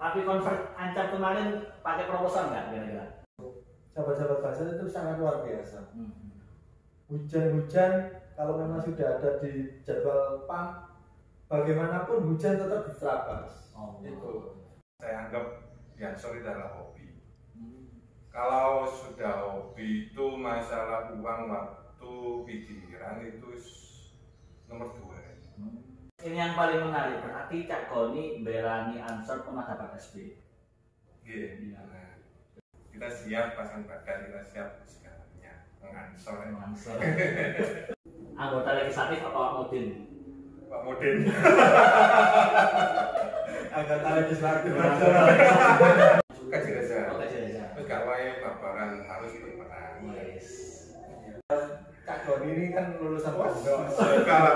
Tapi convert Ancap kemarin pakai proposal nggak kira-kira? Sahabat-sahabat Banser itu sangat luar biasa. Hujan-hujan kalau memang sudah ada di jadwal PAM, bagaimanapun hujan tetap diterapas. Itu saya anggap Ansor itu adalah hobi. Kalau sudah hobi itu masalah uang, waktu, pikiran itu nomor 2. Ini yang paling menarik, berarti Cak Goni belani Ansor pernah dapat SB. Iya. Nah, kita siap pasang badan, kita siap segalanya. Mengansor. Anggota legislatif apa Pak Mudin? Pak Mudin. anggota legislatif. Kaji raja. Kaji raja. Terus gak wae babaran harus berperan. Yes. Kak Goni ini kan lulusan pondok. Kalau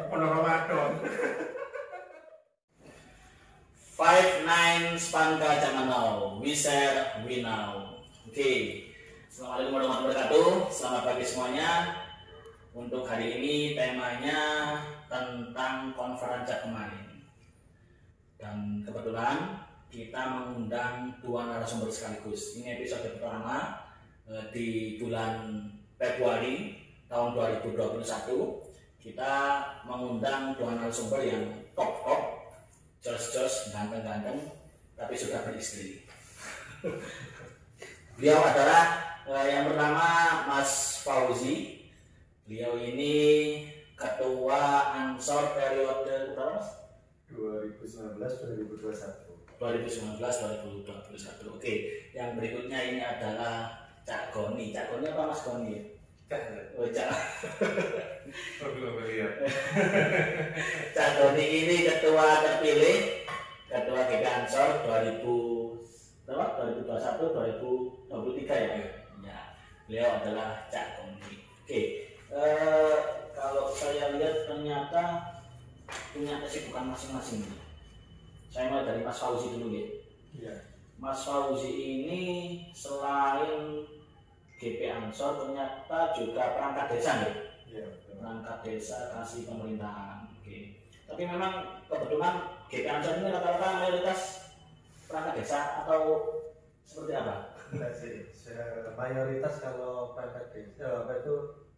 pondok Ramadan. 59 Spanka Jangan Now, we share, we now. Oke, Assalamualaikum warahmatullahi wabarakatuh. Selamat pagi semuanya. Untuk hari ini temanya tentang konferensi kemarin. Dan kebetulan kita mengundang 2 narasumber sekaligus. Ini episode pertama di bulan Februari tahun 2021. Kita mengundang 2 narasumber yang top, jos, ganteng, tapi sudah beristri. Beliau adalah yang pertama Mas Fauzi. Beliau ini ketua Ansor periode berapa Mas? 2019-2021. 2019-2021. Oke, yang berikutnya ini adalah Cak Goni. Cak Goni apa Mas Goni? Cak. Oh, Cak. Belum lihat. Cak Goni ini ketua terpilih, ketua GP Ansor 2021 2023 ya. Ya. Beliau adalah Cak Goni. Oke. Kalau saya lihat ternyata punya kesibukan masing-masing. Saya mulai dari Mas Fauzi dulu ya. Iya. Mas Fauzi ini selain GP Ansor ternyata juga perangkat desa ya. Iya. Perangkat desa kasih pemerintahan. Oke. Tapi memang kebetulan GP Ansor ini rata-rata mayoritas perangkat desa atau seperti apa? Enggak sih. Mayoritas kalau perangkat desa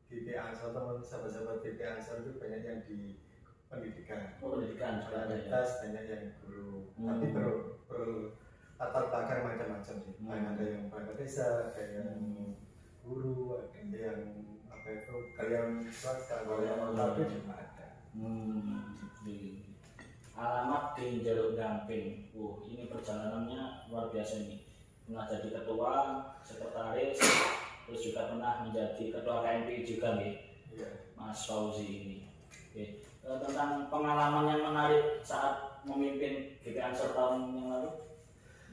GP Ansor, teman sahabat-sahabat GP Ansor itu banyak yang di pendidikan. Pendidikan juga ada ya. Banyak yang guru. Tapi latar belakang macam-macam sih. Ada yang perangkat desa, ada yang guru, ada yang kalian swasta, kalian tapi juga ada. Alamat di Jalur Gamping. Ini perjalanannya luar biasa ini. Pernah jadi ketua, sekretaris, terus juga pernah menjadi ketua KMPI juga nih, Mas Fauzi ini. Oke. Tentang pengalaman yang menarik saat memimpin GP Ansor tahun yang lalu,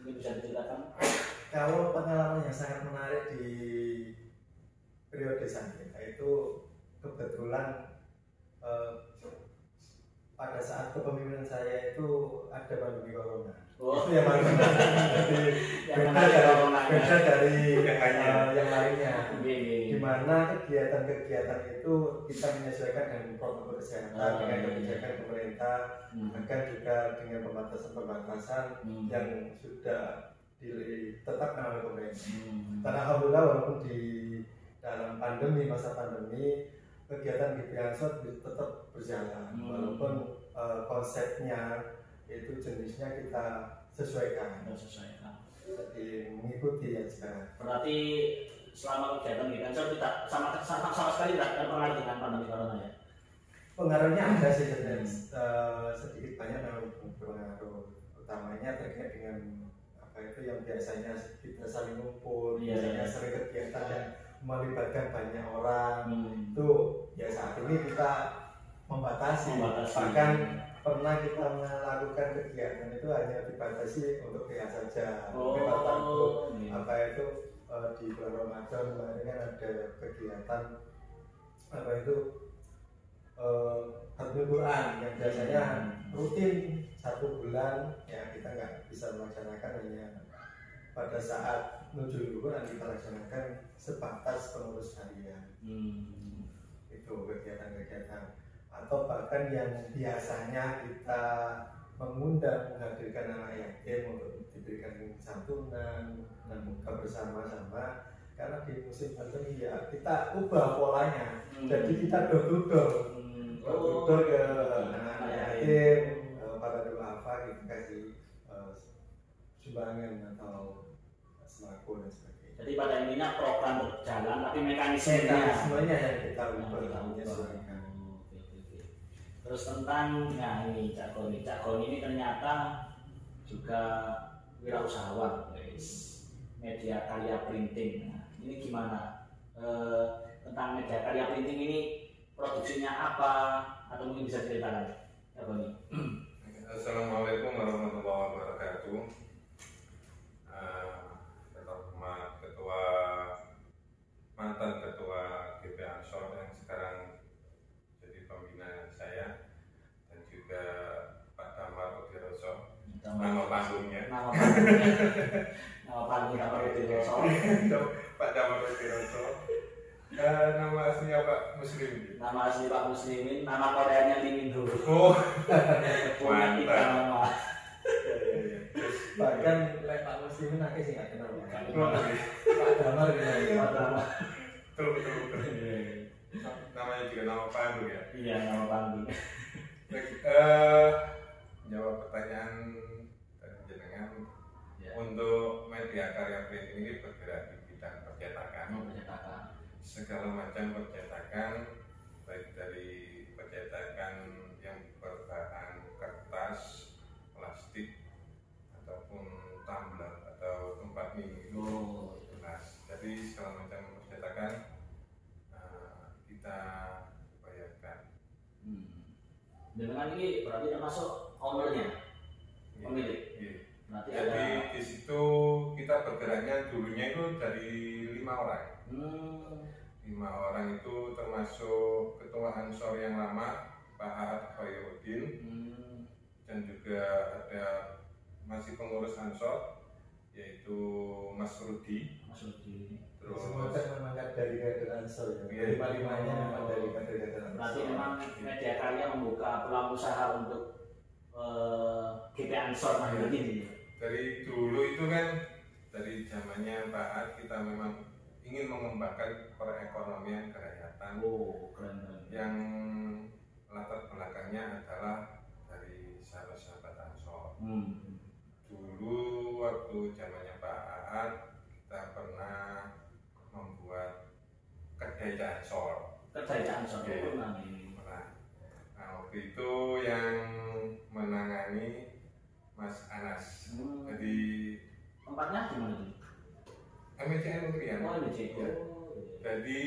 mungkin bisa diceritakan? Kalau pengalaman yang sangat menarik di periode saya itu kebetulan pada saat kepemimpinan saya itu ada pandemi corona. Itu yang paling beda dari yang lainnya. Di mana kegiatan-kegiatan itu kita menyesuaikan dengan protokol kesehatan, dengan kebijakan pemerintah, bahkan juga dengan pembatasan-pembatasan yang sudah ditetapkan oleh pemerintah. Dan alhamdulillah walaupun di dalam masa pandemi kegiatan GP Ansor tetap berjalan, walaupun konsepnya itu jenisnya kita sesuaikan. Jadi mengikuti aja. Berarti selama kegiatan GP Ansor tidak sama sekali tidak terpengaruh dengan pandemi corona ya? Pengaruhnya ada sih sebenarnya, sedikit banyak memang berpengaruh. Utamanya terkait dengan yang biasanya kita saling ngumpul, biasanya sering kegiatan yang melibatkan banyak orang, itu ya saat ini kita membatasi. Bahkan pernah kita melakukan kegiatan itu hanya dibatasi untuk pihak saja. Di bulan Ramadan kemarin kan ada kegiatan Khatmul Quran yang biasanya rutin 1 bulan, ya kita nggak bisa melaksanakan, hanya pada saat nuzul Quran kita laksanakan sebatas pengurus harian. Itu kegiatan-kegiatan. Atau bahkan yang biasanya kita mengundang, menghadirkan anak yatim untuk diberikan santunan dan buka bersama-sama. Karena di musim pandemi ya kita ubah polanya, jadi kita door to door ke anak-anak yatim, para duafa kita kasih sumbangan atau sembako dan sebagainya. Jadi pada intinya program berjalan tapi mekanismenya yang kita ubah menyesuaikan. Terus tentang ini Cak Goni ini ternyata juga wirausahawan guys, media karya printing. Nah, ini gimana tentang media karya printing ini, produksinya apa atau mungkin bisa ceritakan Cak Goni? Assalamualaikum warahmatullahi wabarakatuh. Mantan ketua GP Ansor yang sekarang jadi pembina saya, dan juga Pak Damar Udiroso, nama panggungnya Nama panggung Damar Udiroso. Pak Damar Udiroso. Nama aslinya Pak Muslim. Nama asli Pak Muslimin, nama Koreanya Lee Min Ho. Oh, Punya 3 nama. Bahkan Pak Muslimin akhirnya sih nggak kenal Pak Damar Pak Damar. Betul. Namanya juga nama panggung ya. Iya, nama panggung. Jawab pertanyaan dari jenengan. Ya. Untuk media karya print ini bergerak di bidang percetakan. Segala macam percetakan, baik dari percetakan yang berbahan kertas, plastik, ataupun tumbler atau tempat minum gelas. Jadi segala macam percetakan kita bayarkan. Dengan ini berarti termasuk ownernya, pemilik. Iya. Berarti Jadi ada di situ kita bergeraknya dulunya itu dari 5 orang. 5 orang itu termasuk ketua Ansor yang lama Pak Aad Khoirudin, dan juga ada masih pengurus Ansor yaitu Mas Rudi. Terus semua kan memang dari kader Ansor ya. Iya. 5-5-nya memang dari kader Ansor. berarti memang media karya membuka peluang usaha untuk GP Ansor Mandiri ini. dari dulu itu kan, dari zamannya Pak Aad, kita memang ingin mengembangkan perekonomian kerakyatan. Keren. Yang latar belakangnya adalah dari sahabat-sahabat Ansor. Dulu waktu zamannya Pak Aad, kita pernah membuat kedai Ansor. Kerjaan Ansor Oke. Pernah. Nah, waktu itu yang menangani Mas Anas. Jadi Tempatnya gimana tuh? MWCN Urian. Oh, MWCN. Ya. Jadi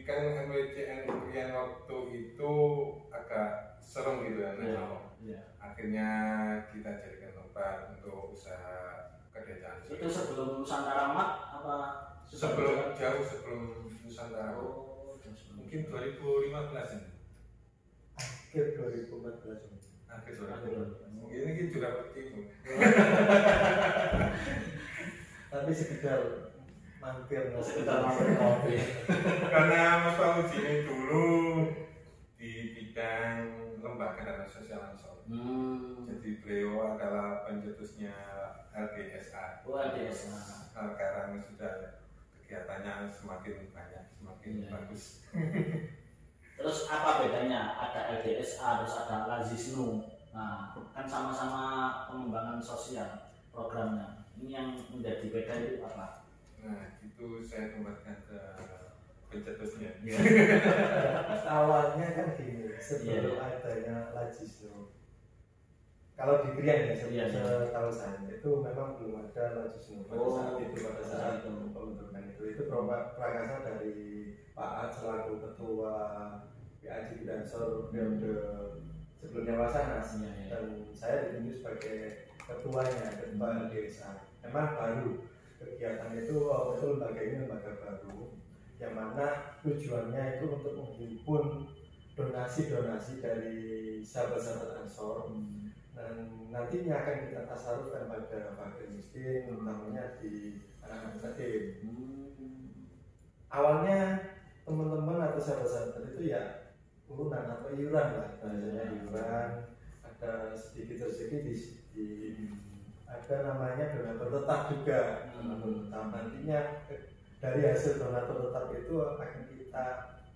kan MWCN Urian waktu itu agak serem gitu kan. Iya. Akhirnya kita jadikan tempat untuk usaha kedai Ansor. Itu sebelum Nusantara Mat apa? Jauh sebelum Nusantara. Mungkin 2015 ini. Akhir 2014. Akhir 2015. Ini juga bertimbung. Tapi sekedar mampir kopi. Karena Mas Fauzi ini dulu di bidang lembaga dana sosial Ansor. Jadi beliau adalah pencetusnya LDSA. LDSA. Sekarang sudah kegiatannya semakin banyak, semakin bagus. Terus apa bedanya? Ada LDSA, terus ada Lazisnu. Nah, kan sama-sama pengembangan sosial programnya. Ini yang menjadi beda itu apa? Nah, itu saya kembalikan ke pencetusnya. awalnya kan gini, sebelum adanya Lazisnu. Kalau di Krian ya, setahu saya itu memang belum ada Lazisnu pada saat pembentukan itu prakarsa dari Pak Aad selaku ketua PAJ Ansor periode sebelumnya Wasanas, dan saya ditunjuk sebagai ketuanya, ketua LDSA. Memang baru kegiatan itu, waktu itu lembaga ini lembaga baru, yang mana tujuannya itu untuk menghimpun donasi-donasi dari sahabat-sahabat Ansor, dan nantinya akan kita tasarufkan pada fakir miskin, utamanya di anak-anak yatim. Awalnya teman-teman atau sahabat-sahabat itu ya urunan atau iuran lah, bahasanya iuran, ada sedikit ada namanya donatur tetap juga. Donatur tetap nantinya dari hasil donatur tetap itu akan kita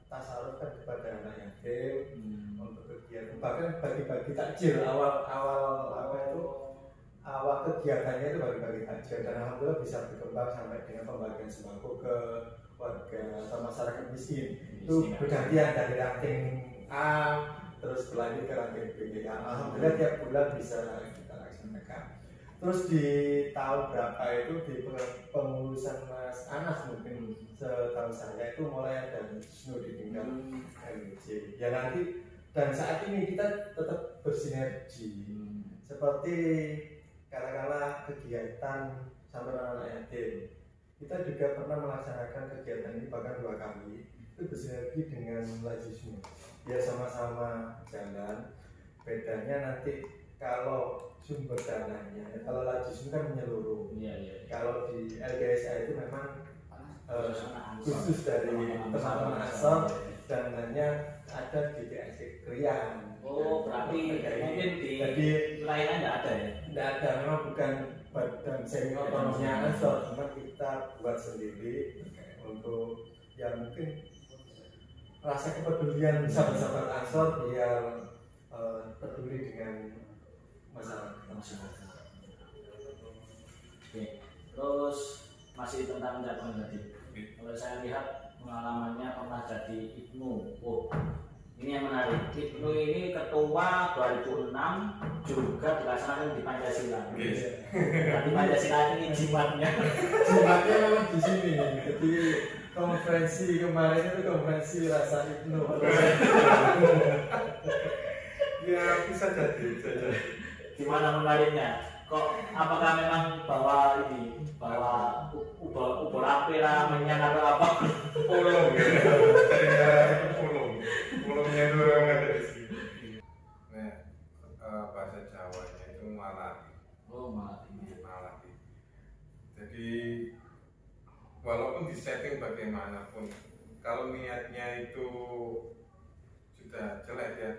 tasarufkan kepada anak yatim untuk kegiatan, bahkan bagi-bagi takjil awal kegiatannya itu bagi-bagi takjil, dan alhamdulillah bisa berkembang sampai dengan pembagian sembako ke warga atau masyarakat miskin. Itu bergantian dari ranting A terus berlanjut ke ranting B. Alhamdulillah tiap bulan bisa kita laksanakan. Terus di tahun berapa itu di pengurusan Mas Anas mungkin setahu saya itu mulai ada Wisnu di tingkat LUC. Ya nanti dan saat ini kita tetap bersinergi seperti kala-kala kegiatan sampai anak yatim. Kita juga pernah melaksanakan kegiatan ini bahkan 2 kali. Itu bersinergi dengan Lajismu. Ya sama-sama jalan. Bedanya nanti kalau sumber dananya, kalau Lajismu kan menyeluruh. Kalau di LGSA itu memang khusus dari teman-teman asal, dananya ada di DSC Krian. Oh, berarti mungkin di lainnya tidak ada ya? Tidak ada, memang bukan badan semi otonomnya Ansor, cuma kita buat sendiri untuk ya mungkin rasa kepedulian sahabat-sahabat Ansor biar peduli dengan masyarakat. Oke, terus masih tentang jadwal tadi. Kalau saya lihat pengalamannya pernah jadi IPNU. Oh, ini yang menarik. IPNU ini ketua 2006 juga dilaksanakan di Pancasila. Di Pancasila ini jimatnya. Jimatnya memang di sini. Jadi konferensi kemarin itu konferensi rasa IPNU. Ya bisa jadi. Gimana menariknya? Kok apakah memang bawa ubur ampera menyan atau apa? Pulung gitu. Dari daerah itu pulungnya itu yang ada di sini. Nah, bahasa Jawanya itu Malahi. Oh, Malahi. Jadi walaupun disetting bagaimanapun, kalau niatnya itu sudah jelek ya,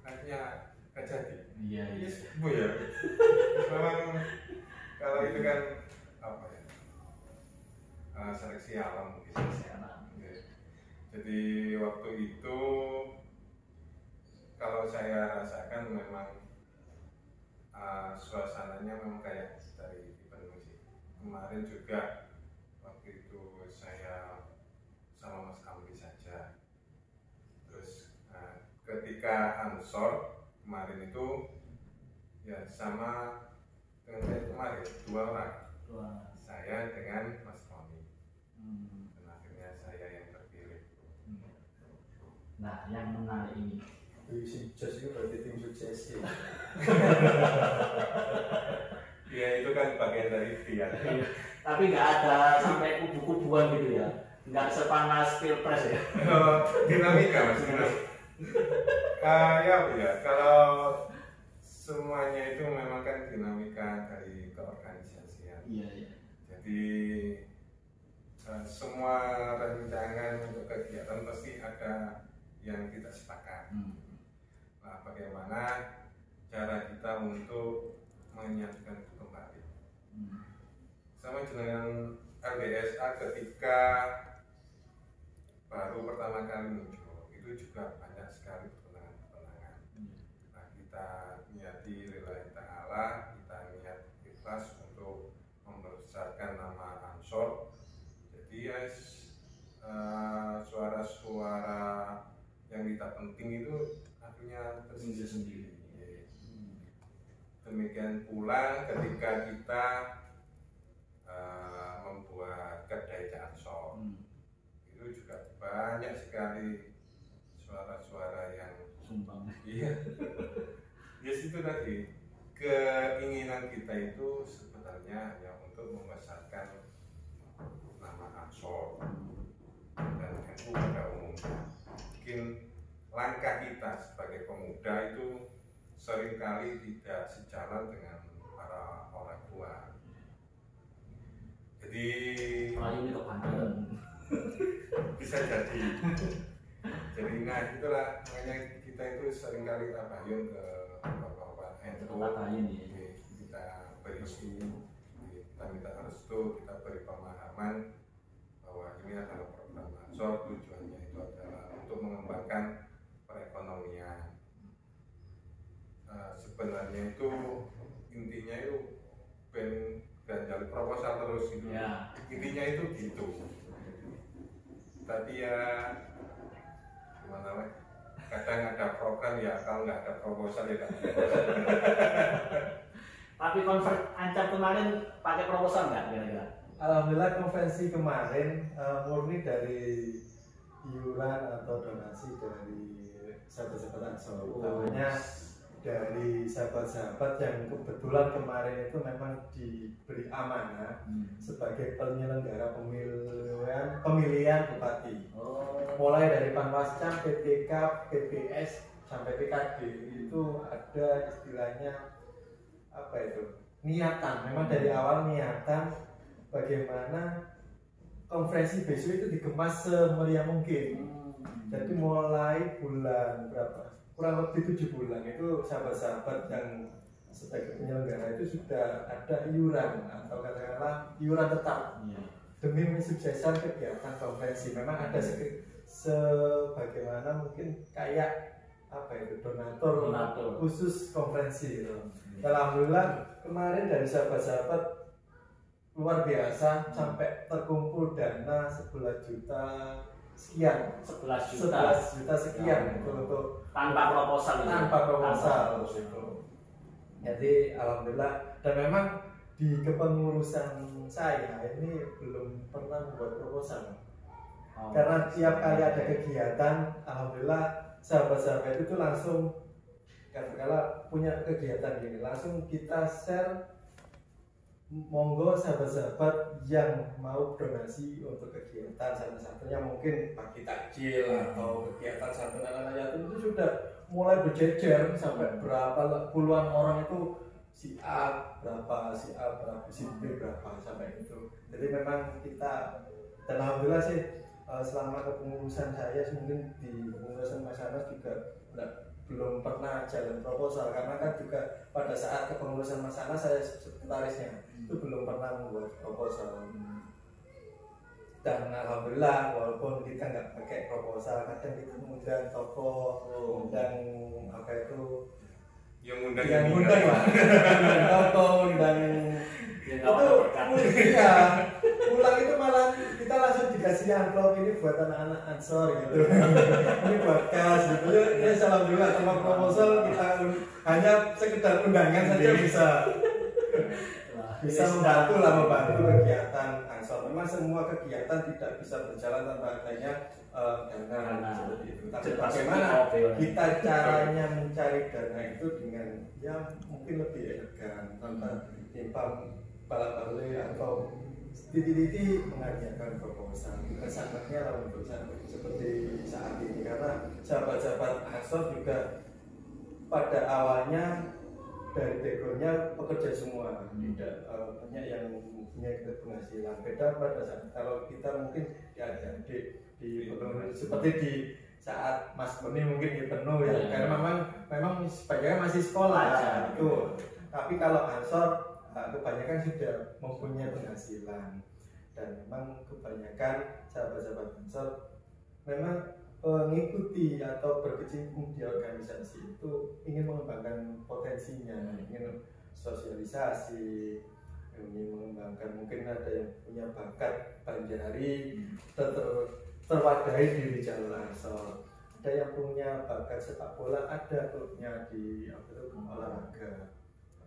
akhirnya nggak jadi. Iya. Bu ya. Memang kalau itu kan apa ya? Seleksi alam mungkin. Jadi waktu itu kalau saya rasakan memang suasananya memang kayak dari IPNU sih. Kemarin juga waktu itu saya sama Mas Amri saja. Terus ketika Ansor kemarin itu ya sama dengan saya kemarin 2 orang. Saya dengan Mas Tony. Dan akhirnya saya yang terpilih. Nah, yang menarik ini. Sukses itu berarti tim sukses ya. Ya itu kan bagian dari ikhtiar. Tapi nggak ada sampai kubu-kubuan gitu ya. Nggak sepanas pilpres ya. Dinamika mas. Ya kalau semuanya itu memang kan dinamika dari keorganisasian. Iya. Jadi semua rancangan untuk kegiatan pasti ada yang tidak sepakat. Nah, bagaimana cara kita untuk menyatukan itu kembali? Sama dengan LGSA ketika baru pertama kali muncul, itu juga banyak sekali pertentangan. Nah, kita niati lillahi ta'ala, kita niat ikhlas untuk membesarkan nama Ansor. Jadi ya suara-suara yang tidak penting itu akhirnya tersingkir sendiri. Demikian pula ketika kita membuat kedai Ansor, itu juga banyak sekali suara-suara yang sumbang. Iya. Yes, itu tadi keinginan kita itu sebenarnya hanya untuk membesarkan nama Ansor dan NU pada umumnya. Mungkin langkah kita sebagai pemuda itu seringkali tidak sejalan dengan para orang tua. Jadi ini kebanyakan bisa jadi. Jadi nah itulah makanya kita itu seringkali tabayun ke bapak-bapak tempat lain ya. Kita beri kita minta restu, kita beri pemahaman bahwa ini adalah program Ansor, tujuannya itu adalah untuk mengembangkan perekonomian. Sebenarnya itu intinya itu jalur proposal terus gitu. Ya. Intinya itu gitu. Tapi ya gimana lah? Kadang ada program ya, kalau nggak ada proposal ya nggak ada. Tapi Ansor kemarin pakai proposal nggak kira-kira? Alhamdulillah konferensi kemarin murni dari iuran atau donasi dari sahabat-sahabat Ansor, utamanya dari sahabat-sahabat yang kebetulan kemarin itu memang diberi amanah sebagai penyelenggara pemilihan bupati. Mulai dari Panwascam, PPK, PPS sampai PKD itu ada istilahnya apa itu? Niatan. Memang dari awal niatan bagaimana konferensi besok itu dikemas semeriah mungkin. Jadi mulai bulan berapa? Kurang lebih 7 bulan itu sahabat-sahabat yang sebagai penyelenggara itu sudah ada iuran atau katakanlah iuran tetap demi mensuksesan kegiatan konferensi. Memang ada sebagaimana mungkin kayak apa itu donatur khusus konferensi gitu. Alhamdulillah kemarin dari sahabat-sahabat luar biasa sampai terkumpul dana 11 juta sekian, 11 juta sekian itu untuk tanpa proposal itu. Jadi alhamdulillah, dan memang di kepengurusan saya ini belum pernah membuat proposal. Karena tiap kali ada kegiatan, alhamdulillah sahabat-sahabat itu langsung katakanlah punya kegiatan ini langsung kita share. Monggo sahabat-sahabat yang mau donasi untuk kegiatan, salah satunya mungkin bagi takjil atau kegiatan santunan anak yatim itu sudah mulai berjejer sampai berapa puluhan orang itu si A berapa, si B berapa sampai itu. Jadi memang kita, dan alhamdulillah sih selama kepengurusan saya mungkin di kepengurusan Mas Anas juga belum pernah jalan proposal, karena kan juga pada saat kepengurusan Mas Anas saya sekretarisnya itu belum pernah membuat proposal. Dan alhamdulillah walaupun kita nggak pakai proposal, kadang kita mengundang tokoh, undang apa itu yang undang lah, undang tokoh, undang itu ya pulang itu malah kita langsung dikasih amplop ini buat anak-anak Ansor gitu. Ini buat kas gitu ya. Alhamdulillah tanpa proposal kita hanya sekedar undangan saja bisa membantu kegiatan Ansor. Memang semua kegiatan tidak bisa berjalan tanpa adanya dana seperti itu. Tapi bagaimana kita caranya mencari dana itu dengan yang mungkin lebih elegan tanpa timpang balik atau titi-titi mengajarkan proposal. Kesannya lah untuk seperti saat ini, karena sahabat-sahabat Ansor juga pada awalnya dari backgroundnya pekerja semua, tidak banyak yang punya penghasilan. Beda pada saat kalau kita mungkin ya di seperti di saat Mas Boni mungkin di penuh ya, karena memang sebagian masih sekolah itu. Tapi kalau Ansor kebanyakan sudah mempunyai penghasilan, dan memang kebanyakan sahabat-sahabat Ansor memang mengikuti atau berkecimpung di organisasi itu ingin mengembangkan potensinya, ingin sosialisasi, ingin mengembangkan, mungkin ada yang punya bakat banjari terwadahi di jalur Ansor, ada yang punya bakat sepak bola, ada klubnya di olahraga.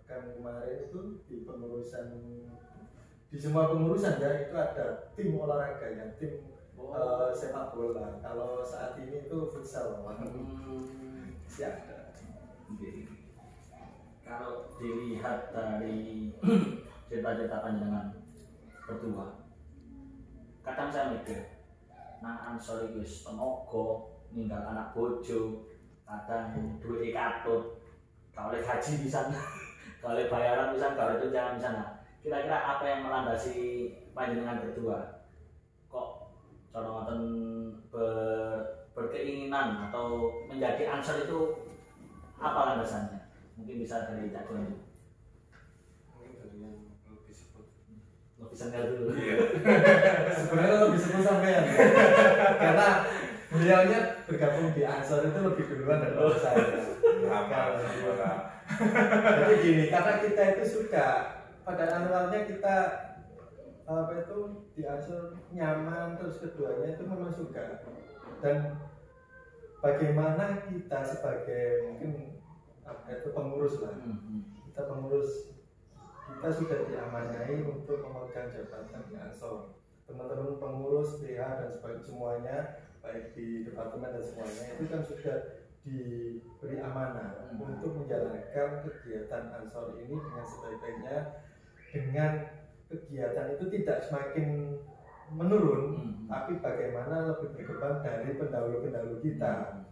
Kan kemarin itu di pengurusan, di semua pengurusan ya itu ada tim olahraga ya, tim sepak bola. Kalau saat ini itu futsal masih ada. Kalau dilihat dari cerita-cerita panjenengan berdua, kadang saya mikir nang Ansor iki wis tenaga ninggal anak bojo, kadang duit katut, kalau gaji di sana kalau bayaran misalnya, kalau tunjangan di sana, kira-kira apa yang melandasi panjenengan berdua? Kok contoh berkeinginan atau menjadi Ansor itu apa landasannya? Mungkin bisa dari Cak Doni. Mungkin dari yang lebih sebut. Lebih senior dulu. Iya. Sebenarnya lebih sebut sampean. Karena beliaunya bergabung di Ansor itu lebih duluan daripada saya. Jadi gini, karena kita itu suka, pada awalnya kita apa itu di Ansor nyaman, terus keduanya itu memang suka. Dan bagaimana kita sebagai mungkin apa itu pengurus lah, kita pengurus, kita sudah diamanai untuk memegang jabatan di Ansor. Teman-teman pengurus PH dan sebagainya semuanya, baik di departemen dan semuanya itu kan sudah diberi amanah untuk menjalankan kegiatan Ansor ini dengan sebaik-baiknya, dengan kegiatan itu tidak semakin menurun, tapi bagaimana lebih berkembang dari pendahulu-pendahulu kita.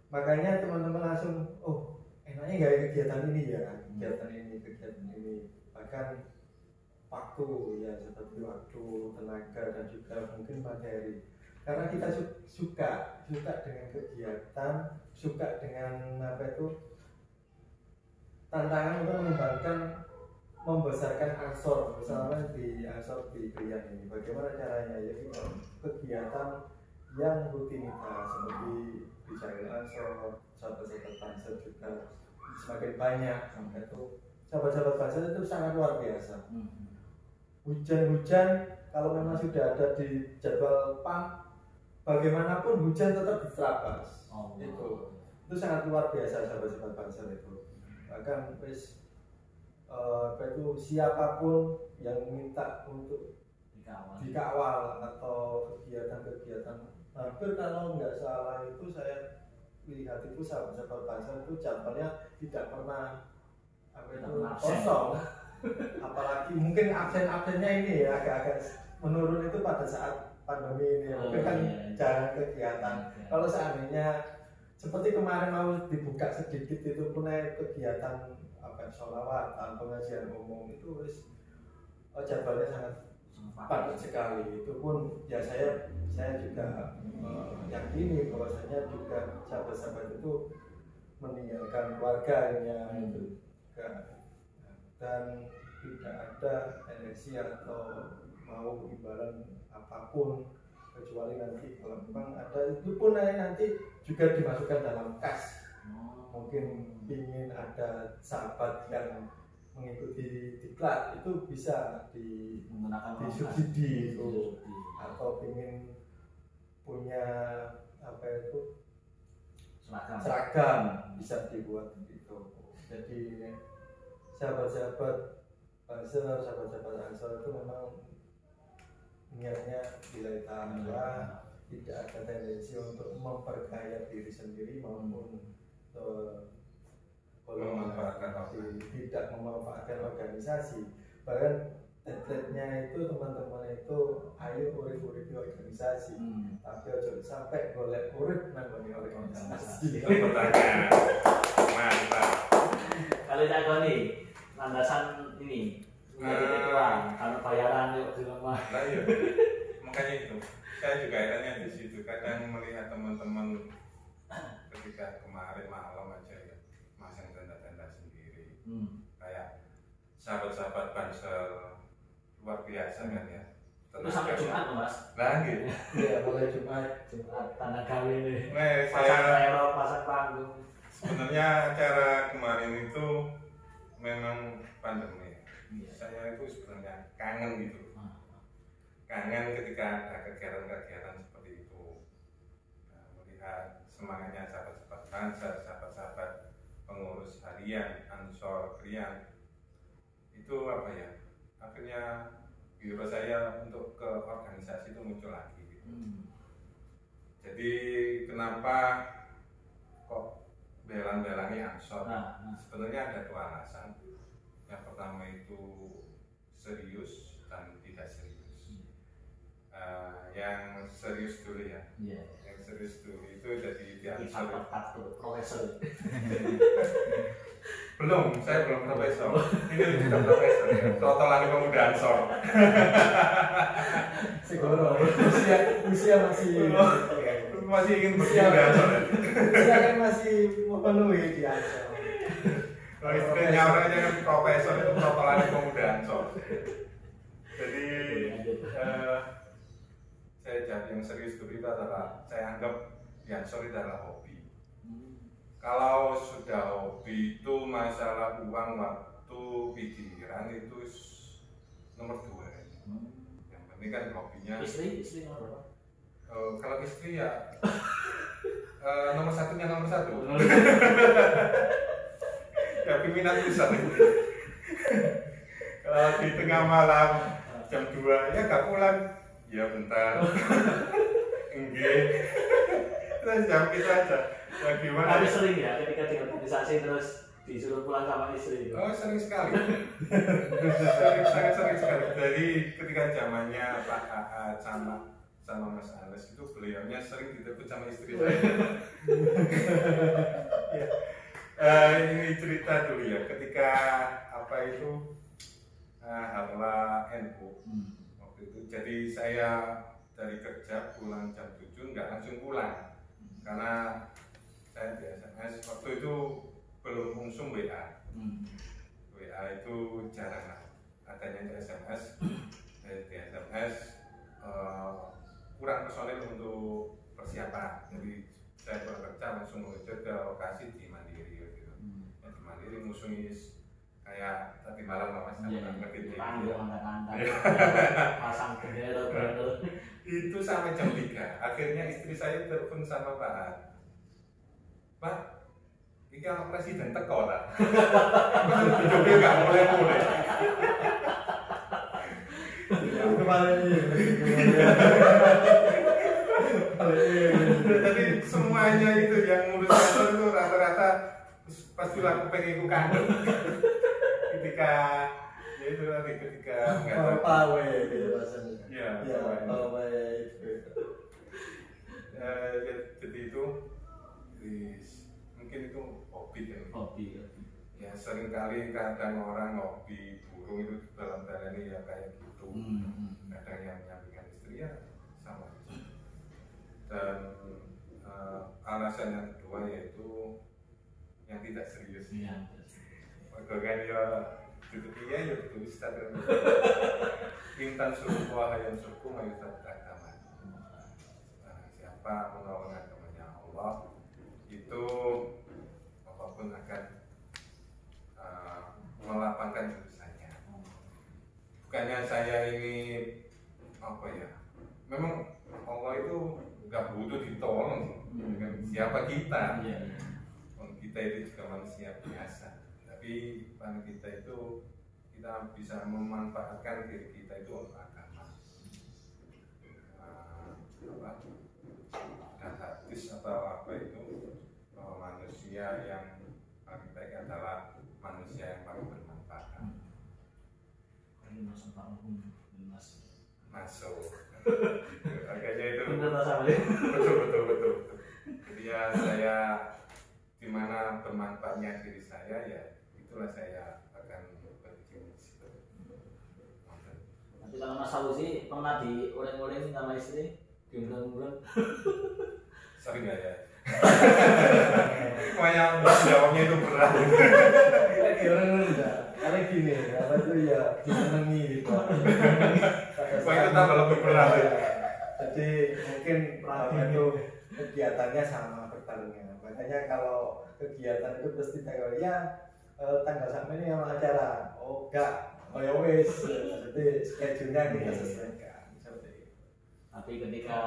Makanya teman-teman langsung, oh enaknya nggak kegiatan ini ya, kegiatan ini, bahkan waktu ya, seperti waktu, tenaga, dan juga mungkin materi. Karena kita suka dengan kegiatan, suka dengan apa itu tantangan untuk mengembangkan, membesarkan Ansor, misalnya di Ansor di Krian ini. Bagaimana caranya? Ya kegiatan yang rutinitas seperti di Jail Ansor, sahabat-sahabat Ansor juga semakin banyak. Sampai itu sahabat-sahabat Ansor itu sangat luar biasa. Hujan-hujan kalau memang sudah ada di jadwal PAM, bagaimanapun hujan tetap diterabas. Itu sangat luar biasa sahabat-sahabat Ansor itu. Bahkan itu siapapun yang minta untuk dikawal atau kegiatan-kegiatan, hampir kalau nggak salah itu saya lihat itu sahabat-sahabat Ansor itu jadwalnya tidak pernah kosong. Apalagi mungkin absen-absennya ini ya agak-agak menurun itu pada saat pandemi ini, mungkin kan jarang kegiatan. Kalau seandainya seperti kemarin mau dibuka sedikit itu pun kegiatan sholawat atau pengajian umum itu jadwalnya sangat padat sekali. Itu pun ya saya juga yakini bahwasanya juga sahabat-sahabat itu meninggalkan keluarganya itu juga, dan tidak ada energi atau mau imbalan apapun kecuali nanti kalau memang ada itu pun nanti juga dimasukkan dalam kas. Mungkin ingin ada sahabat yang mengikuti diklat itu bisa disubsidi itu, atau ingin punya apa itu seragam bisa dibuat begitu. Jadi sahabat-sahabat Ansor itu memang niatnya bila ta'ala, tidak ada tendensi untuk memperkaya diri sendiri maupun tidak memanfaatkan organisasi. Bahkan template-nya itu teman-teman itu ayo urip-urip di organisasi, tapi ojo sampai golek urip nang organisasi. Mantap. Kalau Cak Doni, landasan ini menjadi ketua karena bayaran yuk di rumah. Nah, iya. Makanya itu saya juga herannya di situ, kadang melihat teman-teman ketika kemarin malam aja ya masang tenda-tenda sendiri, kayak sahabat-sahabat Pansel luar biasa kan ya. Itu sampai Jumat Mas? Lagi. Iya, mulai Jumat tanda kali ini. Pasang teror, pasang panggung. Sebenarnya acara kemarin itu memang pandemi. Saya itu sebenarnya kangen gitu. Kangen ketika ada kegiatan-kegiatan seperti itu. Melihat semangatnya sahabat-sahabat Pansel, sahabat-sahabat pengurus harian Ansor Krian, itu apa ya, akhirnya biro saya untuk ke organisasi itu muncul lagi gitu. Jadi kenapa kok belang-belangi Ansor? Sebenarnya ada dua alasan. Yang pertama itu serius dan tidak serius. Yang serius dulu ya. Yang serius dulu itu jadi di Ansor. Profesor. Belum, saya belum profesor. Ini sudah profesor ya. Totalan pemuda Ansor. Segoro. Usia masih ingin berpemuda Ansor. Usia kan masih memenuhi di Ansor. Kalau istrinya orangnya kan profesor itu protokolan pemuda Ansor. Jadi saya jadi yang serius dulu itu adalah saya anggap di Ansor itu adalah hobi. Kalau sudah hobi itu masalah uang, waktu, pikiran itu nomor 2. Yang penting kan hobinya. Istri nomor berapa? Kalau istri ya nomor 1-nya nomor 1. Ya pimpinan pusat. Kalau di tengah malam jam 2 ya gak pulang, ya bentar. Enggak. Terus jam itu aja. Ya gimana? Tapi sering ya ketika di organisasi terus disuruh pulang sama istri itu. Oh sering sekali. Sangat sering sekali. Dari ketika zamannya Pak AA sama Mas Anes itu beliaunya sering dijemput sama istri saya. Ya. Ini cerita dulu ya. Ketika apa itu Harla NU waktu itu. Jadi saya dari kerja pulang jam 7 nggak langsung pulang karena saya di SMS waktu itu belum langsung WA. WA itu jarang adanya di SMS. Di SMS kurang personil untuk persiapan. Jadi saya pulang kerja langsung menuju ke lokasi di Mandiri gitu. Ya, di Mandiri musuhnya kayak tadi malam Mas ngerti pasang bendera itu sampai jam 3. Akhirnya istri saya telepon sama Pak, ini anak presiden teko tak? Hidupnya nggak mulai. Kemarin Jadi semuanya itu yang ngurus kantor itu rata-rata pasti laku pengen kandung. Ketika ya itu nanti ketika pawe gitu rasanya. Ya, pawe itu. Jadi itu mungkin itu hobi kan. Hobi. Ya sering kali kadang orang hobi burung itu dalam tanda ini ya kayak gitu. Kadang yang menyampingkan istri ya sama. Dan alasan yang kedua yaitu yang tidak serius. Kan ya tutup iya ya tulis Instagram. Intan suruh wahai yang suruh mayoritas agama. Siapa menolong agamanya Allah itu apapun akan melapangkan urusannya. Bukannya saya ini apa ya? Memang Allah itu nggak butuh ditolong. Siapa kita? Kita itu juga manusia biasa. Tapi pada kita itu kita bisa memanfaatkan diri kita itu untuk agama. Ada hadis atau apa itu bahwa manusia yang paling baik adalah manusia yang paling bermanfaat. Masuk. Makanya itu betul. Jadi ya saya dimana bermanfaatnya diri saya ya itulah saya akan berbicara di situ. Nanti kalau Mas Fauzi pernah diuring-uring sama istri, diundang-undang. Sering nggak ya? Pokoknya jawabnya itu berat. Karena gini, apa itu ya disenangi gitu. Wah itu tambah lebih berat. Jadi mungkin itu kegiatannya sama bertarungnya. Makanya kalau kegiatan itu pasti tanggal sampai ini yang acara. Oh enggak, oh ya wis. Jadi schedule-nya kita sesuaikan seperti itu. Tapi ketika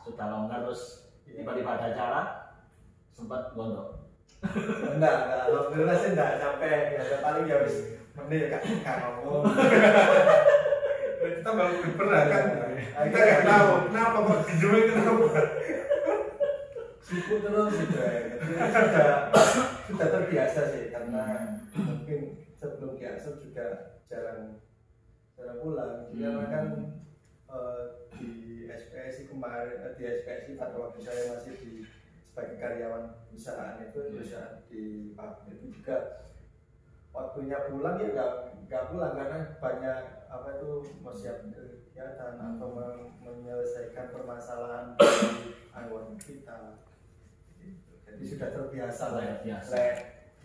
sudah longgar terus tiba-tiba ada acara sempat gondok. Enggak, alhamdulillah sih enggak sampai ya paling ya wis menit kan ngomong. Kita baru berat kan. Kita nggak tahu kenapa kok dijumpai kenapa. Sibuk terus gitu ya. Sudah terbiasa sih karena mungkin sebelum diasuh juga jarang pulang. Karena kan di SPSI kemarin di SPSI pada waktu saya masih sebagai karyawan perusahaan itu perusahaan di pabrik itu juga waktunya pulang ya nggak pulang karena banyak apa itu mempersiapkan kegiatan atau menyelesaikan permasalahan dari anggota kita. Jadi sudah terbiasa lah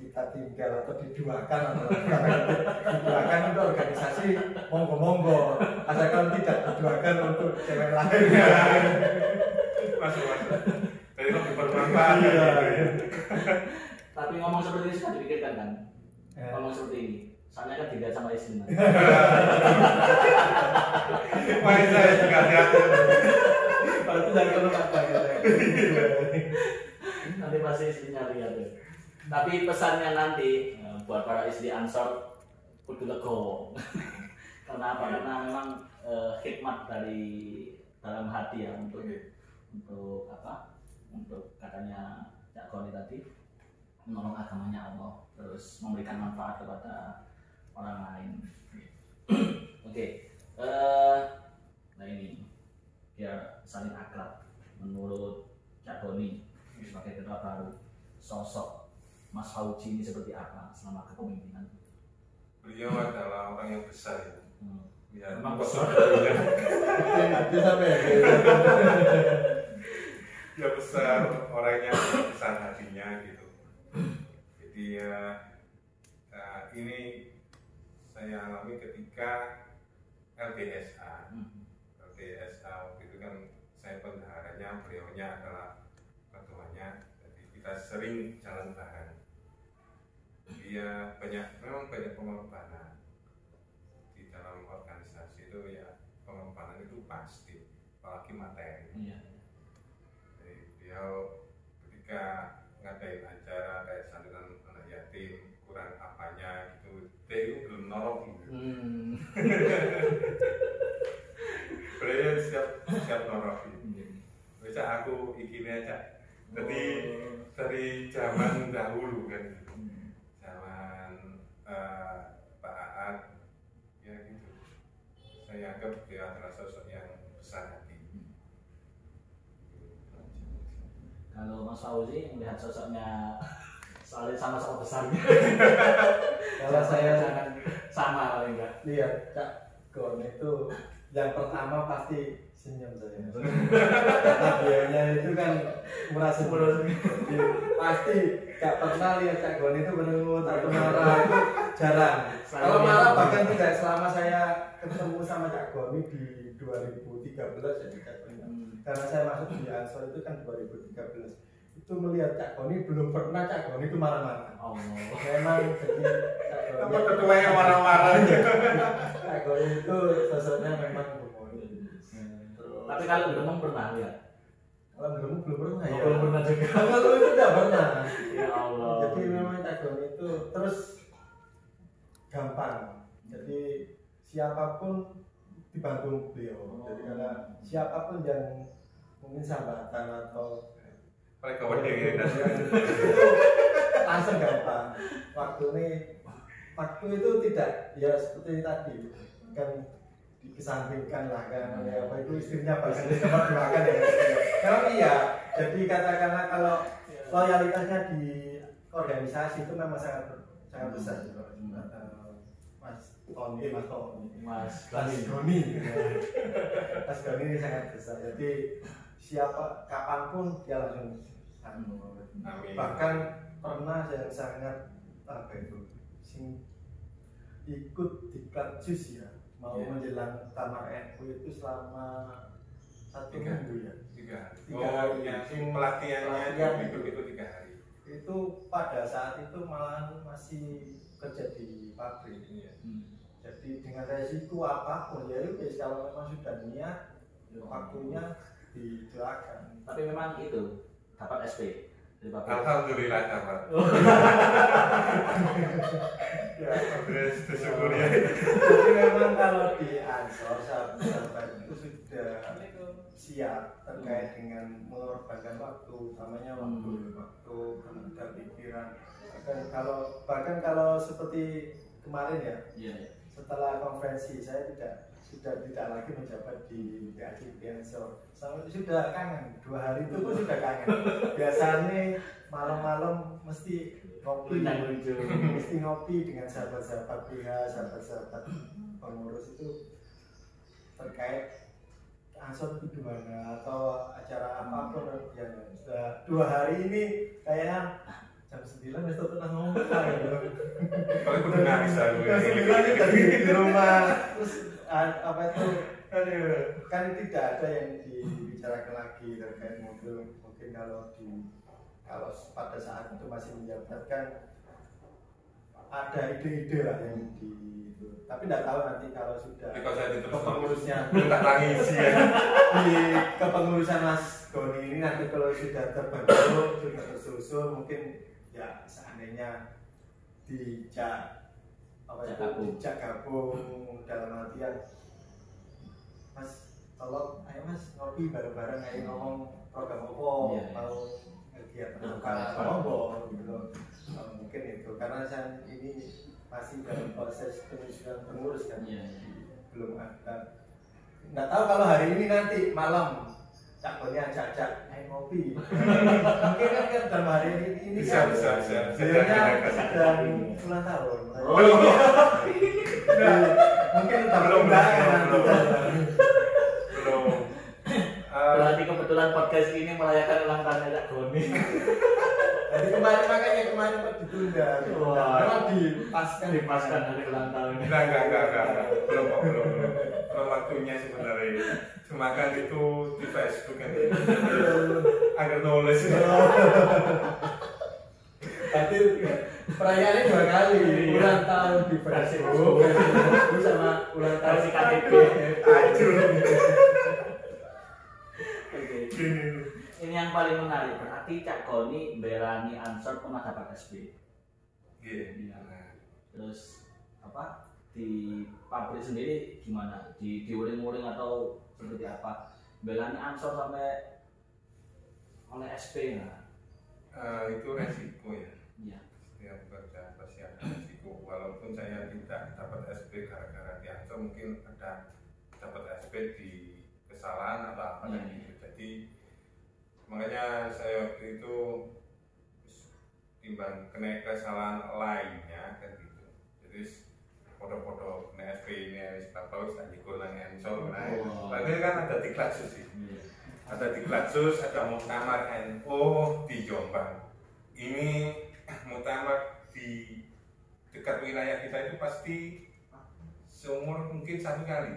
kita tinggal atau diduakan atau diduakan untuk organisasi monggo asalkan tidak diduakan untuk cewek lain. Masuk. Jadi lebih bermanfaat. Tapi ngomong seperti ini sudah dipikirkan kan? Ngomong seperti ini. Soalnya kan dilihat sama istri. Wah, saya juga hati-hati. Kalau itu jangan terlalu Nanti pasti istrinya lihat ya. Tapi pesannya nanti buat para istri Ansor kudu legowo. Karena apa? Karena memang hikmat dari dalam hati ya untuk apa? Untuk katanya Cak Goni tadi menolong agamanya Allah, terus memberikan manfaat kepada orang lain. Oke. Nah ini biar saling akrab. Menurut Cak Goni sebagai ketua baru, sosok Mas Fauji ini seperti apa selama kepemimpinan? Beliau adalah orang yang besar ya. Ya, memang besar. Itu sampai dia besar, orangnya besar hatinya gitu. Jadi ya ini saya alami ketika LDSA. LDSA waktu itu kan saya bendaharanya, beliaunya adalah ketuanya. Jadi kita sering jalan bareng. Dia memang banyak pengorbanan di dalam organisasi itu ya, pengorbanan itu pasti, apalagi materi. Jadi beliau ketika ngadain acara kayak santunan anak yatim kurang apanya gitu, dia itu belum nolok gitu. Beliau siap nolok gitu. Bisa aku ikini aja. Jadi dari zaman dahulu kan gitu. Zaman Pak Aat ya gitu. Saya anggap dia adalah sosok yang besar hati. Kalau Mas Fauzi melihat sosoknya soalnya sama-sama besarnya. kalau saya jangan sama paling enggak. lihat Cak Gon itu yang pertama pasti senyum saya. Karena beliaunya itu kan merasa pasti gak pernah lihat Cak Gon itu menurut atau marah itu jarang. Kalau marah bahkan tidak selama saya ketemu sama Cak Gon di 2013 ya Cak Gon. Karena saya masuk di Ansor itu kan 2013. Itu melihat Cak Goni belum pernah Cak Goni itu marah-marah. Oh. Memang jadi Cak Goni. Apa ketuanya marah-marah aja? Cak Goni itu sosoknya memang gemoy. Tapi kalau belum pernah lihat. Kalau belum pernah ya. Belum pernah juga. Kalau itu tidak pernah. Ya Allah. Jadi memang Cak Goni itu terus gampang. Jadi siapapun dibantu beliau. Jadi karena siapapun yang mungkin sambatan atau mereka wedding langsung gampang. Waktu itu tidak ya seperti tadi kan dikesampingkan lah kan ya apa itu istrinya bahkan doakan ya. Kalau iya, jadi katakanlah kalau loyalitasnya di organisasi itu memang sangat besar. Mas Goni ini sangat besar. Jadi siapa kapanpun dia langsung bahkan pernah saya sangat apa itu ikut di jus ya mau menjelang tamar NU itu selama 1 minggu ya 3 hari yang pelatihannya itu 3 hari itu pada saat itu malah masih kerja di pabrik jadi dengan resiko apapun ya kalau memang sudah niat waktunya didoakan. Tapi memang itu dapat SP dari Bapak. Alhamdulillah dapat. Ya, syukur ya. Jadi memang kalau di Ansor sahabat itu sudah siap terkait dengan mengorbankan waktu, utamanya waktu tenaga pikiran. Bahkan kalau seperti kemarin ya, setelah konferensi saya sudah tidak lagi menjabat di PACP Ansor. Sudah kangen, 2 hari itu pun sudah kangen. Biasanya malam-malam mesti ngopi dengan sahabat-sahabat pihak, sahabat-sahabat pengurus itu terkait Ansor itu gimana atau acara apapun yang sudah 2 hari ini kayaknya jam jam 9 wis tutup nang omah ya. Kalau kudu nangis aku. Jam 9 itu tadi di rumah terus apa itu kan tidak ada yang dibicarakan lagi terkait mobil. Mungkin kalau pada saat itu masih menjabat kan ada ide-ide lah yang itu. Tapi tidak tahu nanti kalau sudah kepengurusnya tak nangis ya. di kepengurusan Mas Goni ini nanti kalau sudah terbentuk sudah tersusun mungkin ya seandainya dijak gabung dalam artian Mas tolong ayo Mas ngopi bareng-bareng ayo ngomong program apa mau kegiatan apa ngomong gitu. Mungkin itu karena saya ini masih dalam proses penyusunan pengurus kan belum ada. Nggak tahu kalau hari ini nanti malam Cak Boni ajak ayo ngopi. Mungkin kan dalam hari ini bisa. beliaunya sedang ulang tahun. Mungkin belum. Berarti kebetulan podcast ini merayakan ulang tahun Cak Boni. Jadi kemarin ditunda. Memang dipaskan hari ulang tahun. Enggak. Belum waktunya sebenarnya. Cuma kan itu di Facebook kan. Agar nulis. Berarti perayaannya 2 kali. Ulang tahun di Facebook sama ulang tahun di KTP. Acur. Ini yang paling menarik, berarti Cak Goni belani Ansor pernah dapat SP. Iya. Terus apa di pabrik sendiri gimana? Diuring-uring atau seperti apa? Belani Ansor sampai oleh SP nggak? Itu resiko ya. Iya. Setiap bekerja pasti ada resiko. Walaupun saya tidak dapat SP gara-gara di Ansor, mungkin ada dapat SP di kesalahan atau apa gitu. Jadi makanya saya waktu itu timbang kena kesalahan lainnya kan gitu. Jadi foto-foto kena SP ini wis bapak wis tak jikul nang Ansor nah. Padahal kan ada diklatsus sih. Ada diklatsus, ada muktamar NU di Jombang. Ini muktamar di dekat wilayah kita itu pasti seumur mungkin 1 kali.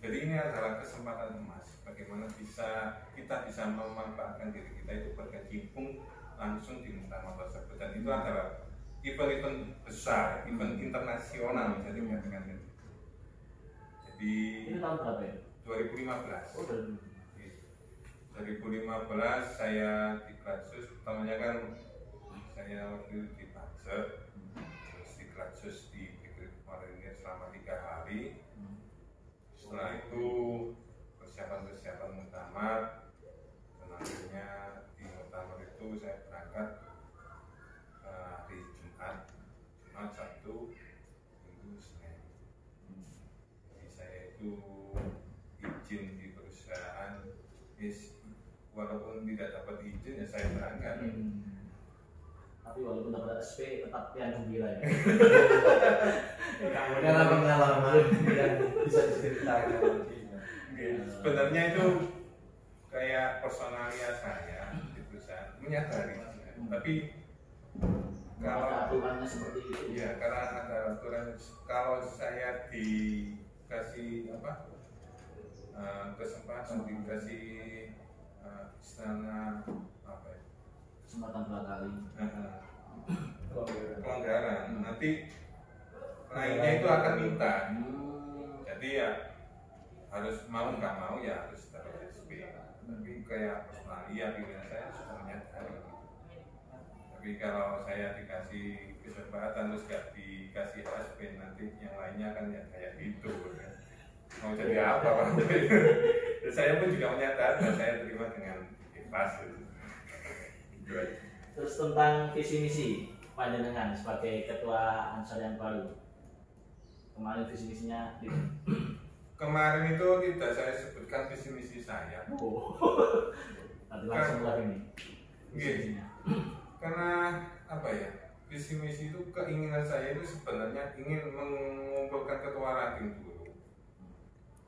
Jadi ini adalah kesempatan emas. Bagaimana kita bisa memanfaatkan diri kita itu berkecimpung langsung di muktamar tersebut. Dan itu adalah event-event besar, event internasional bisa dikatakan gitu. Jadi Ini tahun berapa ya? 2015. Oh, 2015 saya di Klatsus, pertamanya kan saya waktu itu di Panzer, terus di Klatsus di Marinir selama 3 hari. Setelah itu persiapan muktamar, dan akhirnya di muktamar itu saya berangkat hari Jumat, Sabtu, Minggu, Senin. Jadi saya itu izin di perusahaan, walaupun tidak dapat izin ya saya berangkat. Tapi walaupun dapat SP tetap yang gembira ya. Karena pengalaman yang bisa diceritakan. Sebenarnya itu kayak personalia saya di perusahaan menyadari, tapi kalau aturannya seperti itu. ya karena ada aturan, kalau saya dikasih kesempatan, dikasih istana apa ya? Kesempatan 2 kali. Pelanggaran, nanti lainnya itu akan minta. Jadi ya harus mau nggak mau ya harus dapat SP. Tapi kayak personalia pilihan saya sudah menyadari. Tapi kalau saya dikasih kesempatan terus gak dikasih SP, nanti yang lainnya kan ya kayak gitu. Mau jadi apa Pak? Saya pun juga menyadari dan saya terima dengan ikhlas. Terus tentang visi misi panjenengan sebagai ketua Ansor yang baru, kemarin visi misinya kemarin itu tidak saya sebutkan visi misi saya. Nanti langsung lagi nih visi misinya. Karena apa ya, visi misi itu keinginan saya itu sebenarnya ingin mengumpulkan ketua ranting dulu.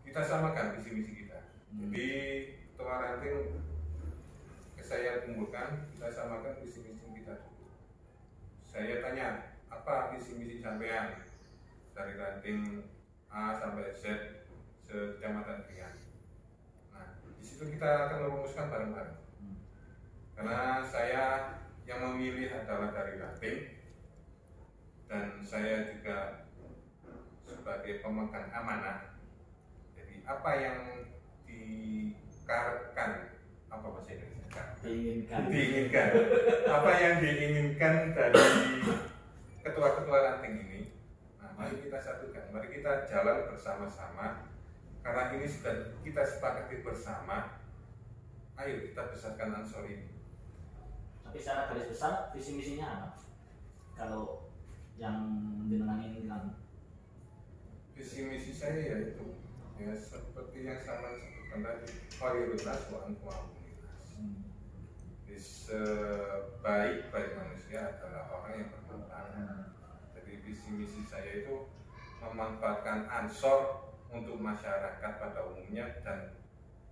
Kita samakan visi misi kita. Jadi ketua ranting saya kumpulkan, kita samakan visi misi kita dulu. saya tanya apa visi misi sampean dari ranting A sampai Z se-Kecamatan Krian. Nah, di situ kita akan merumuskan bareng-bareng. Karena saya yang memilih adalah dari ranting dan saya juga sebagai pemegang amanah. Jadi apa yang dikarepkan, apa bahasa Indonesia? Diinginkan. Apa yang diinginkan dari ketua-ketua ranting ini? Nah, mari kita satukan, mari kita jalan bersama-sama. Karena ini sudah kita sepakati bersama. Ayo kita besarkan Ansor ini. Tapi secara garis besar visi misinya apa? Kalau yang jenengan inginkan? Visi misi saya yaitu ya seperti yang sama sebutkan tadi, mayoritas wa anfu'amunitas. Sebaik-baik manusia adalah orang yang bermanfaat. Jadi visi misi saya itu memanfaatkan Ansor untuk masyarakat pada umumnya dan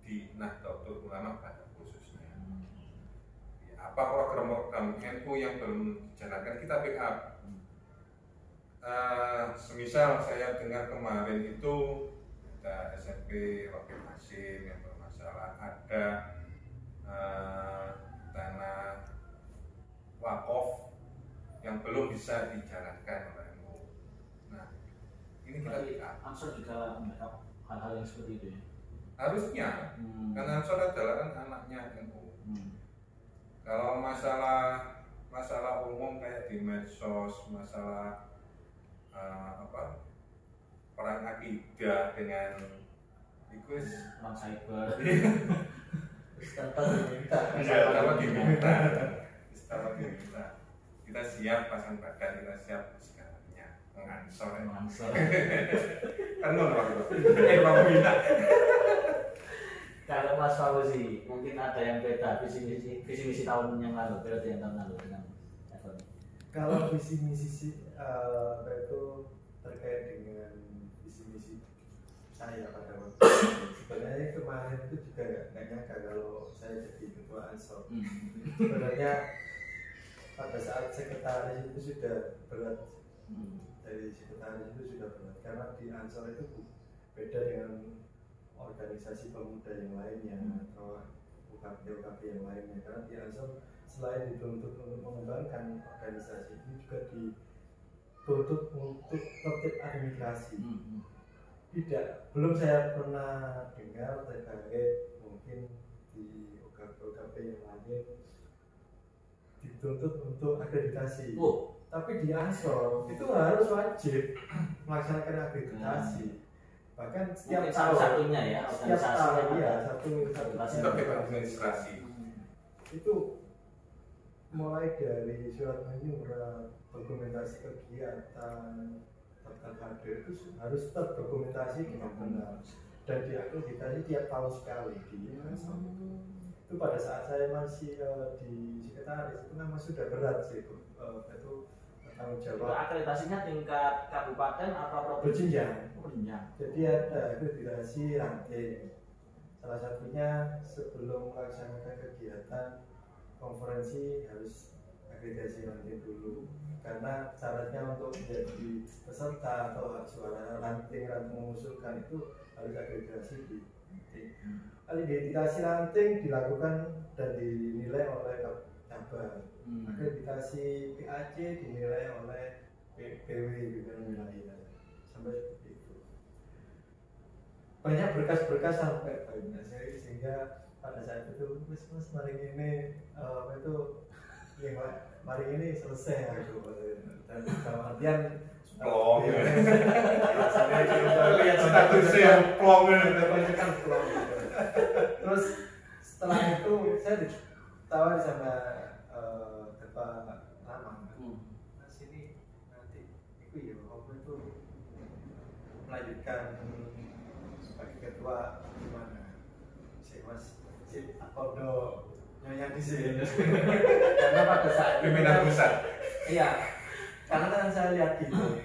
di Nahdlatul Ulama pada khususnya. Ya, apa program-program NU yang belum dijalankan kita backup. Semisal saya dengar kemarin itu ada SMP Wakil Hasim yang bermasalah, ada tanah wakaf yang belum bisa dijalankan oleh NU. Nah, ini kita backup. Ansor juga backup hal-hal yang seperti itu ya? Harusnya, karena Ansor adalah kan anaknya NU. Kalau masalah umum kayak di medsos, masalah perang akidah dengan perang cyber. Kalau diminta, kita siap pasang badan, kita siap segalanya mengansor. Kan mau minta. Kalau Mas Fauzi, mungkin ada yang beda visi misi tahun yang lalu, periode yang tahun lalu dengan Evan. Kalau visi misi itu terkait dengan visi misi saya pada waktu sebenarnya kemarin itu juga nggak nyangka kalau saya jadi ketua Ansor. Sebenarnya pada saat sekretaris itu sudah berat, dari sekretaris itu sudah berat karena di Ansor itu beda dengan organisasi pemuda yang lainnya atau UKP yang lainnya. Karena di Ansor selain dituntut untuk mengembangkan organisasi ini juga dituntut untuk tertib administrasi. Tidak, belum saya pernah dengar terkait mungkin di UKP yang lain dituntut untuk akreditasi. Tapi di Ansor itu harus wajib melaksanakan akreditasi. Bahkan setiap tahun satunya ya, setiap tahun ya satu administrasi itu mulai dari surat menyurat, dokumentasi kegiatan, daftar hadir itu harus terdokumentasi dengan benar dan diakreditasi tiap tahun sekali di Ansor. Itu pada saat saya masih di sekretaris itu memang sudah berat sih itu tanggung jawab. Akreditasinya tingkat kabupaten atau provinsi? Berjenjang. Jadi ada akreditasi ranting. Salah satunya sebelum melaksanakan kegiatan konferensi harus akreditasi ranting dulu. Karena syaratnya untuk menjadi peserta atau hak suara ranting mengusulkan itu harus akreditasi di ranting. Akreditasi ranting dilakukan dan dinilai oleh cabang. Akreditasi PAC dinilai oleh PW Pimpinan Wilayah sampai seperti itu. Banyak berkas-berkas sampai banyak sehingga pada saat itu mas mari ini mari ini selesai aku dan dalam artian plong lihat statusnya plong kan plong. Terus setelah itu saya ditawari sama ketua lama mas ini nanti itu ya waktu itu melanjutkan sebagai ketua gimana si mas si Akodo nyonya di sini karena pada saat pimpinan pusat iya karena kan saya lihat gitu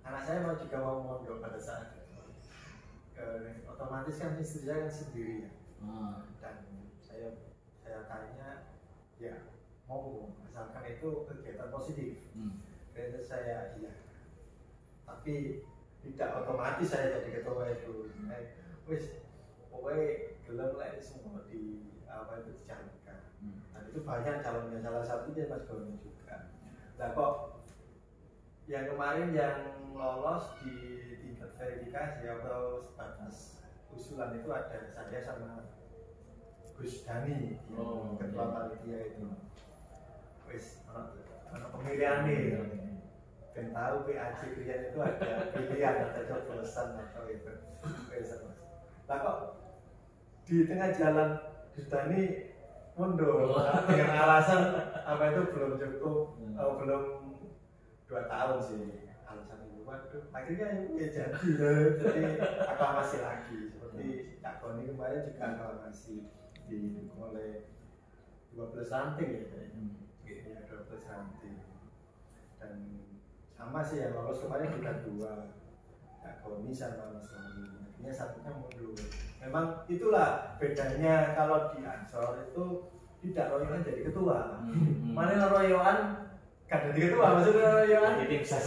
anak saya juga mau mondok pada saat itu otomatis kan istri saya kan sendiri ya dan saya tanya ya monggo asalkan itu kegiatan positif. Jadi saya iya, tapi tidak otomatis saya jadi ketua itu. Wis pokoknya gelem lah semua di apa itu dijalankan. Dan itu banyak calonnya, salah satunya Mas Goni juga. Nah kok yang kemarin yang lolos di tingkat verifikasi atau sebatas usulan itu ada saya sama Gus Dani, ketua panitia itu. Wis ana pemilihan nih. Dan tahu PAJ Krian itu ada pilihan, ada coblosan atau itu. Wis lah kok di tengah jalan Gus Dani mundur dengan alasan apa itu belum cukup, belum 2 tahun sih alasan itu. Waduh, akhirnya itu ya jadi aklamasi lagi seperti Cak Goni kemarin juga aklamasi didukung oleh 12 ranting ya 12 ranting. Dan sama sih yang lolos kemarin kita 2, Cak Goni sama Mas Goni. Akhirnya satunya mundur. Memang itulah bedanya kalau di Ansor itu tidak royoan jadi ketua. Mana royoan gak jadi ketua, maksudnya royoan jadi tim ses.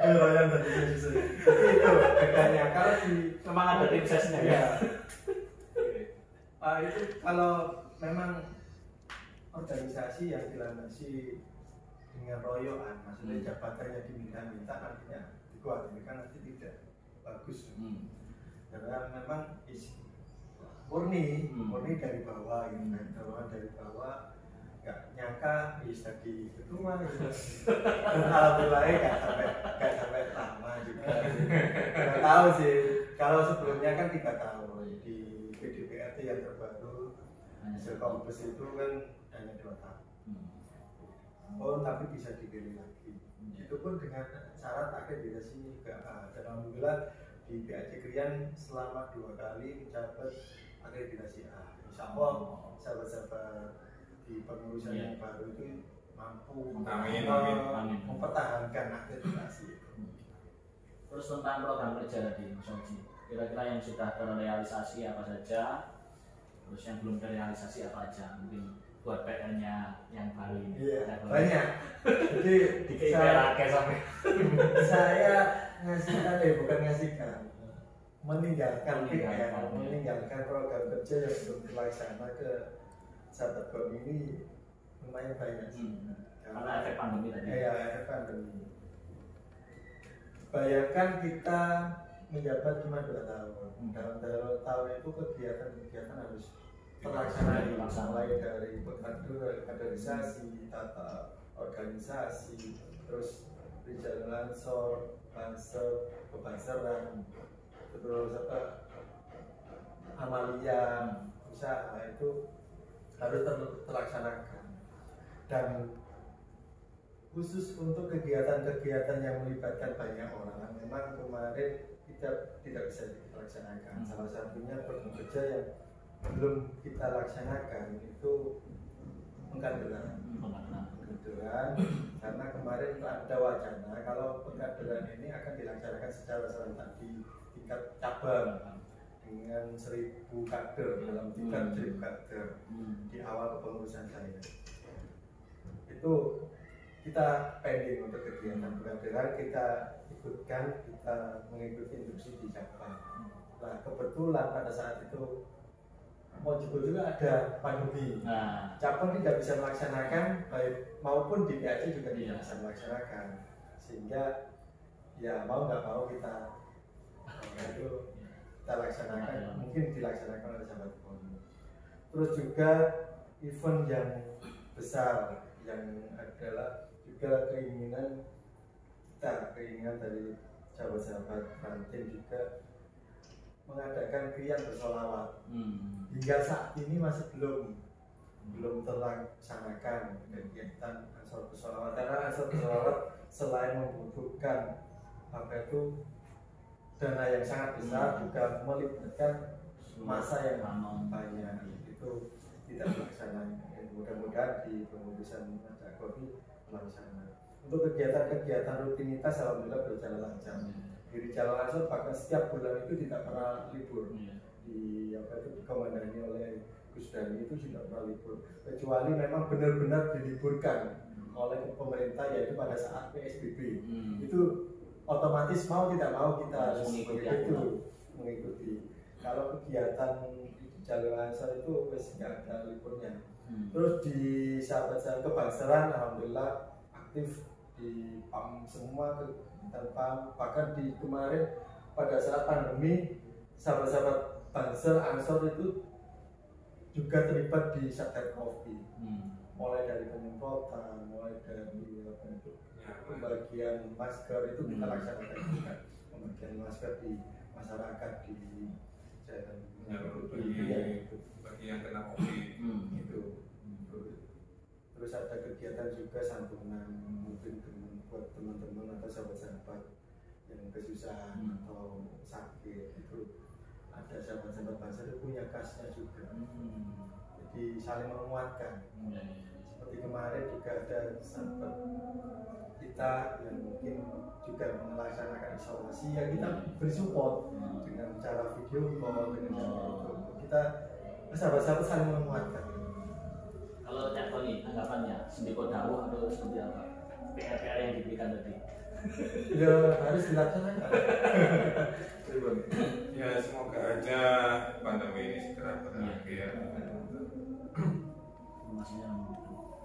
Royoan jadi tim ses. Itu bedanya. Kalau di Memang ada tim sesnya ya. Itu kalau memang organisasi yang dilandasi dengan royoan, maksudnya jabatannya diminta-minta, nantinya dikhawatirkan nanti tidak bagus. Karena memang murni dari bawah gitu kan, dari bawah nggak nyangka bisa jadi ketua gitu. Dan alhamdulillah nggak sampai lama juga. Nggak tahu sih, kalau sebelumnya kan 3 tahun di PDPRT yang terbaru hasil kompes itu kan hanya 2 tahun. Tapi bisa dipilih lagi. Itu pun dengan syarat akreditasi juga. Dan alhamdulillah di PAJ Krian selama 2 kali mencapai akreditasi A. Insya Allah sahabat-sahabat di pengurusan yang baru itu mampu mempertahankan akreditasi. Terus tentang program kerja tadi Mas Oji, kira-kira yang sudah terrealisasi apa saja, terus yang belum terrealisasi apa aja, mungkin buat PR-nya yang baru ini. Iya, banyak. Jadi saya ngasihkan bukan ngasihkan, meninggalkan program kerja yang belum terlaksana ke sahabat Goni ini lumayan banyak sih. Karena efek pandemi tadi. Iya, efek pandemi. Bayangkan kita menjabat cuma 2 tahun. Dalam 2 tahun itu kegiatan harus terlaksana, mulai dari kaderisasi, tata organisasi, terus berjalan lansor, pansel, kebanseran, terus amalia, usaha itu harus terlaksanakan. Dan khusus untuk kegiatan-kegiatan yang melibatkan banyak orang, memang kemarin kita tidak bisa dilaksanakan. Salah satunya program kerja yang belum kita laksanakan itu pengkaderan, karena kemarin ada wacana kalau pengkaderan ini akan dilaksanakan secara serentak di tingkat cabang dengan 1000 kader dalam tingkat 1000 kader di awal kepengurusan saya. Itu kita pending untuk kegiatan pengkaderan, kita ikutkan, kita mengikuti instruksi di cabang. Nah kebetulan pada saat itu mau juga ada pandemi. Cabang tidak bisa melaksanakan, baik maupun di PAJ juga tidak bisa melaksanakan, sehingga ya mau nggak mau kita laksanakan, mungkin dilaksanakan oleh sahabat Goni. Terus juga event yang besar yang adalah juga keinginan dari sahabat-sahabat ranting juga mengadakan qiyam bersolawat. Hingga saat ini masih belum terlaksanakan kegiatan Ansor bersolawat, karena Ansor bersolawat selain membutuhkan dana yang sangat besar, juga melibatkan masa yang banyak, itu tidak terlaksana. Mudah-mudahan di pengurusan Cak Goni terlaksana. Untuk kegiatan-kegiatan rutinitas alhamdulillah berjalan lancar. Di Jalan Ansor bahkan setiap bulan itu tidak pernah libur. Dikomandani oleh Gus Dani itu tidak pernah libur, kecuali memang benar-benar diliburkan oleh pemerintah, yaitu pada saat PSBB. Itu otomatis mau tidak mau kita harus mengikuti. Kalau kegiatan di jalur Ansor itu wes nggak ada liburnya. Terus di sahabat-sahabat kebangsaran alhamdulillah aktif di PAM semua, kegiatan PAM, bahkan di kemarin pada saat pandemi sahabat-sahabat Banser Ansor itu juga terlibat di Satker Kopi, mulai dari penyemprotan, mulai dari pembagian masker itu kita laksanakan juga, pembagian masker di masyarakat di jalan bagi yang kena COVID gitu. Terus ada kegiatan juga santunan mungkin buat teman-teman atau sahabat-sahabat yang kesusahan atau sakit itu, ada sahabat-sahabat bangsa itu punya kasnya juga, jadi saling menguatkan. Seperti kemarin juga ada sahabat kita yang mungkin juga melaksanakan isolasi, ya kita beri support dengan cara video call, dengan cara kita sahabat-sahabat saling menguatkan. Kalau Cak Tony, anggapannya sendiko dawuh atau seperti apa? PR-PR yang diberikan tadi? Ya harus dilaksanakan. Ya semoga aja pandemi ini segera berakhir. Maksudnya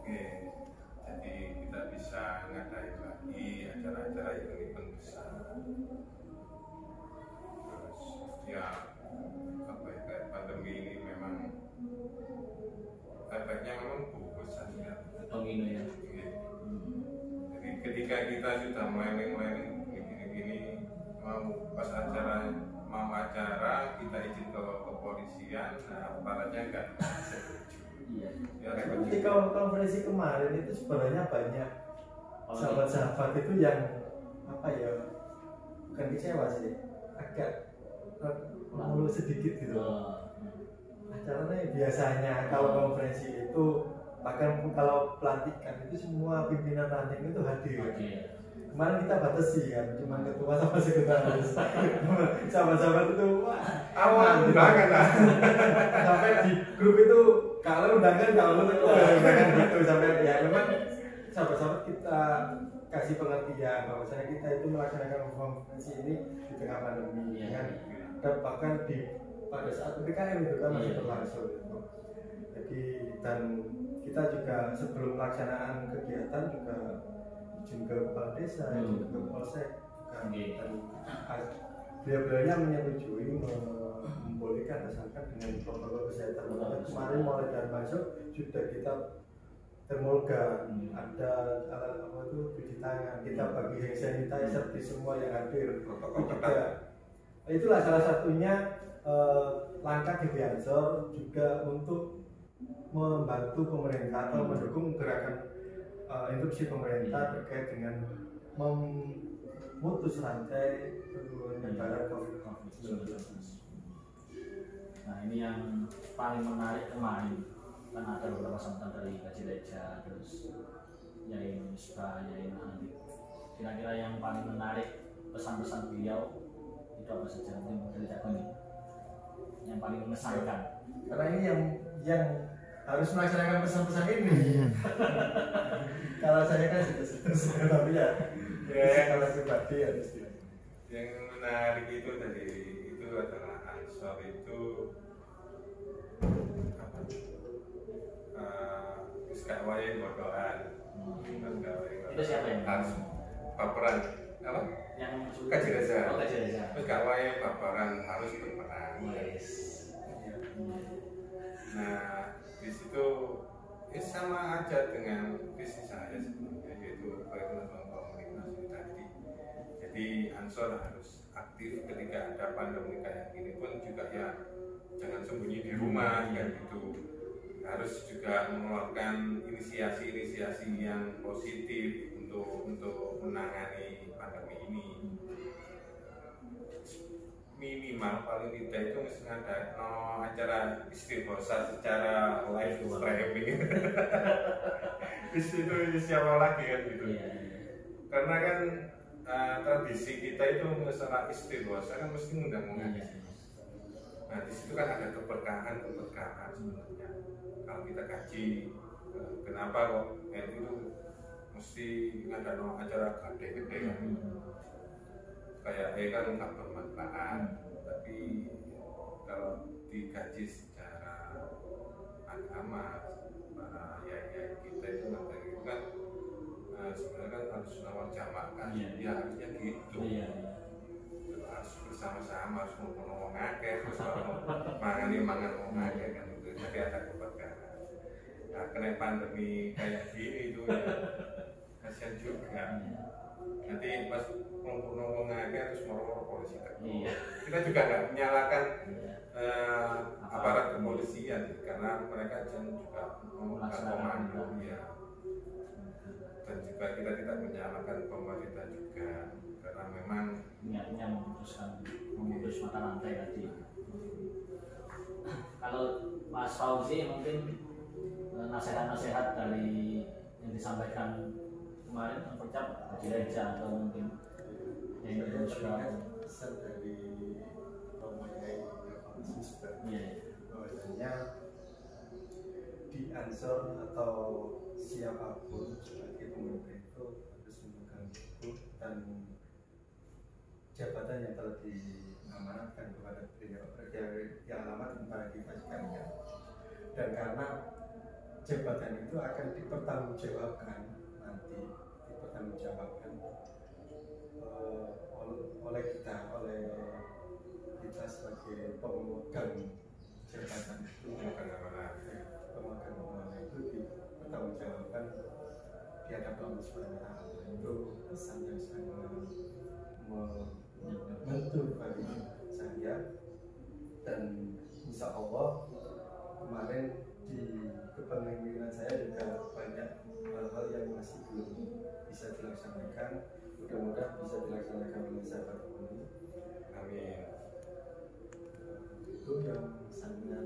Oke, jadi kita bisa ngadain lagi acara-acara event besar. Terus ya apa ya, kayak pandemi ini memang efeknya memang besar ya. domino ya. Jadi ketika kita sudah planning gini-gini mau acara kita izin ke kepolisian, nah aparatnya enggak. Iya. Ya, Seperti konferensi kemarin itu sebenarnya banyak sahabat-sahabat itu yang apa ya, bukan kecewa sih, agak malu sedikit gitu. Acaranya biasanya kalau konferensi itu bahkan kalau pelantikan itu semua pimpinan ranting itu hadir. Kemarin kita batasi kan, cuma ketua sama sekretaris. Sahabat-sahabat itu wah, awal undangan lah. sampai di grup itu kalau undangan kalau undangan gitu, sampai ya memang sahabat-sahabat kita kasih pengertian bahwasanya kita itu melaksanakan konferensi ini di tengah pandemi kan, dan bahkan pada saat PPKM itu kan masih berlangsung gitu. Jadi dan kita juga sebelum pelaksanaan kegiatan juga izin ke kepala desa, izin ke polsek kan, dan beliau-beliaunya menyetujui membolehkan asalkan dengan protokol kesehatan. Kemarin mulai dari masuk sudah kita termolga, ada alat apa itu cuci tangan, kita bagi hand sanitizer di semua yang hadir. Protokol juga itulah salah satunya langkah GP Ansor juga untuk membantu pemerintah atau mendukung gerakan instruksi pemerintah terkait dengan memutus rantai penyebaran COVID-19. Nah ini yang paling menarik kemarin, kan ada beberapa sambutan dari Kaji Leja, terus Yai Misbah, Yai Mahandi. Kira-kira yang paling menarik pesan-pesan beliau itu apa saja? Mungkin dari Cak Tony yang paling mengesankan. Karena ini yang harus melaksanakan pesan-pesan ini. Kalau saya kan sudah tapi ya kalau pribadi harus yang menarik itu dari itu adalah Ansor itu apa? Iskawai bodohan. Itu siapa yang harus baperan apa? Yang Kaji Reza. Oh, Kaji Reza. Iskawai baperan harus berperan. Yes. Nah di situ sama aja dengan visi saya sebenarnya, yaitu bagaimana komunikasi tadi. Jadi Ansor harus aktif ketika ada pandemi kayak gini pun juga ya jangan sembunyi di rumah kan gitu. Harus juga mengeluarkan inisiasi-inisiasi yang positif untuk menangani pandemi ini. Minimal paling tidak itu mesti ada acara istighosah secara live streaming. Itu siapa lagi kan gitu. Karena kan tradisi kita itu masalah istighosah kan mesti ngundang-undang. Nah di situ kan ada keberkahan sebenarnya. Kalau kita kaji, kenapa kok itu mesti ada acara gede-gede kan? Kayak kan nggak bermanfaat, tapi kalau dikaji secara agama para yai kita itu kan sebenarnya kan harus nawar jamak kan, ya harusnya gitu. Harus bersama-sama, harus ngomong akeh, terus mangan ngomong akeh kan itu. Jadi ada keberkahan. Nah kena pandemi kayak gini itu ya kasihan juga. Nanti pas ngomong akeh terus moro-moro polisi kan. Kita juga nggak menyalahkan aparat kepolisian karena mereka juga komando ya. Dan juga kita tidak menyalahkan pemerintah juga karena memang niatnya memutus mata rantai tadi. Kalau Mas Fauzi mungkin nasihat-nasihat dari yang disampaikan kemarin mempercap di gereja atau mungkin yang itu sudah pesan dari Romoyai bahwasanya di Ansor atau siapapun sebagai pemimpin itu harus memegang teguh dan jabatan yang telah diamanatkan kepada beliau yang amanat kepada kita sekalian. Dan karena jabatan itu akan dipertanggungjawabkan nanti oleh kita sebagai pemegang jabatan itu, pemegang amanah itu dipertanggungjawabkan di hadapan Allah Subhanahu wa Ta'ala. Itu pesan yang sangat membentuk bagi saya, dan insya Allah kemarin di kepemimpinan saya juga banyak hal-hal yang masih belum bisa dilaksanakan. Mudah-mudahan bisa dilaksanakan oleh sahabat ini. Amin. Itu yang sangat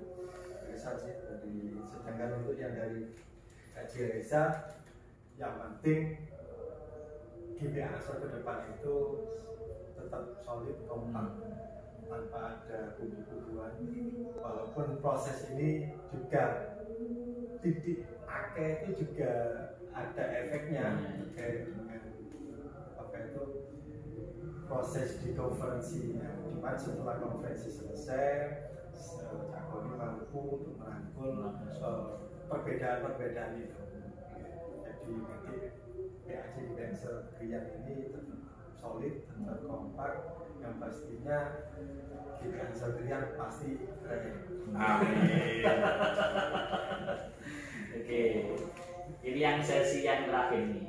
besar sih dari, sedangkan untuk yang dari kaji Reza, yang penting GBA Ansor ke depan itu tetap solid, kompak, tanpa ada kubu-kubuan. Walaupun proses ini juga titik akhir itu juga ada efeknya terkait dengan apa itu proses di konferensinya, di mana setelah konferensi selesai Cakoni mampu untuk merangkul perbedaan-perbedaan itu. Jadi nanti PAC di Ansor Krian ini tetap solid, tetap kompak, yang pastinya di Ansor Krian pasti keren. Amin. Oke, ini yang sesi yang terakhir nih.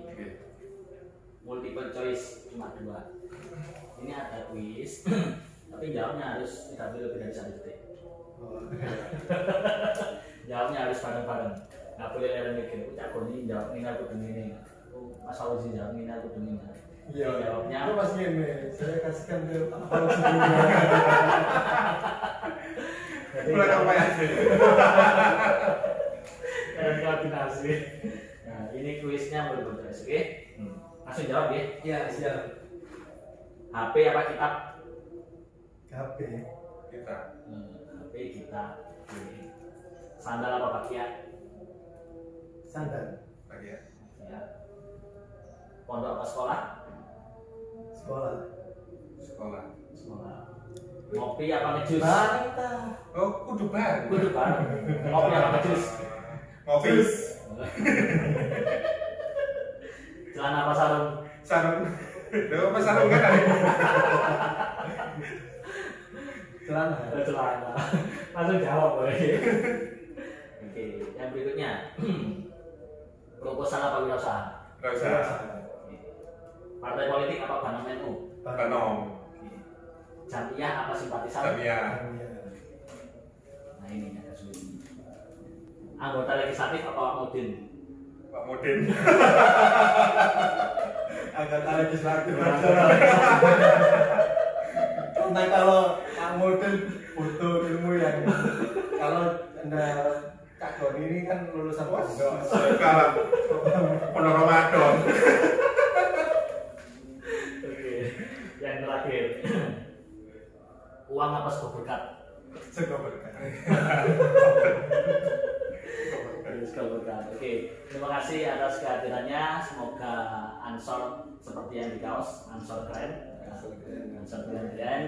Multiple choice cuma 2. Ini ada kuis, tapi jawabnya harus tidak boleh lebih dari 1 detik. Jawabnya harus bareng-bareng, nggak boleh leren mikir. Ucap ini jawab ini aku begini, Mas Fauzi jawab ini aku begini. Iya, jawabnya. Itu pas gini, saya kasihkan ke Pak Fauzi. Mulai apa ya sih? Koordinasi. Nah, ini kuisnya multiple choice, oke? Langsung jawab ya. Iya, siap. HP apa kitab? HP. Kita. HP kita. Sandal apa pakaian? Sandal. Bagian. Ya. Pondok apa sekolah? Sekolah. Sekolah. Sekolah. Ngopi apa ngejus? Oh, kudu bar. Kudu bar. Ngopi apa ngejus? Ngopi. Celana apa sarung? Sarung. Lho, apa sarung kan? Celana. Celana. Langsung jawab boleh. Oke, yang berikutnya. Proposal apa wirausaha? Enggak usah. Partai politik apa Banom NU? Banom. Jamiah apa simpatisan? Jamiah. Nah ini agak sulit. Anggota legislatif apa Pak Mudin? Pak Mudin. Anggota legislatif. Nah kalau Pak Mudin butuh ilmu yang kalau Anda Kak Doni ini kan lulusan pondok. Sekarang pondok Ramadan. Oke, yang terakhir. Uang apa sebuah berkat? Semoga berkah. Oke, terima kasih atas kehadirannya. Semoga Ansor seperti yang di kaos, Ansor keren, Ansor keren.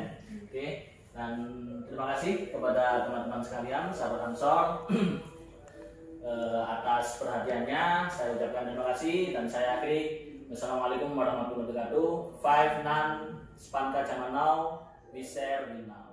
Oke, dan terima kasih kepada teman-teman sekalian, sahabat Ansor, atas perhatiannya. Saya ucapkan terima kasih dan saya akhiri. Wassalamualaikum warahmatullahi wabarakatuh. 5 nan spanka zaman now, we share we now.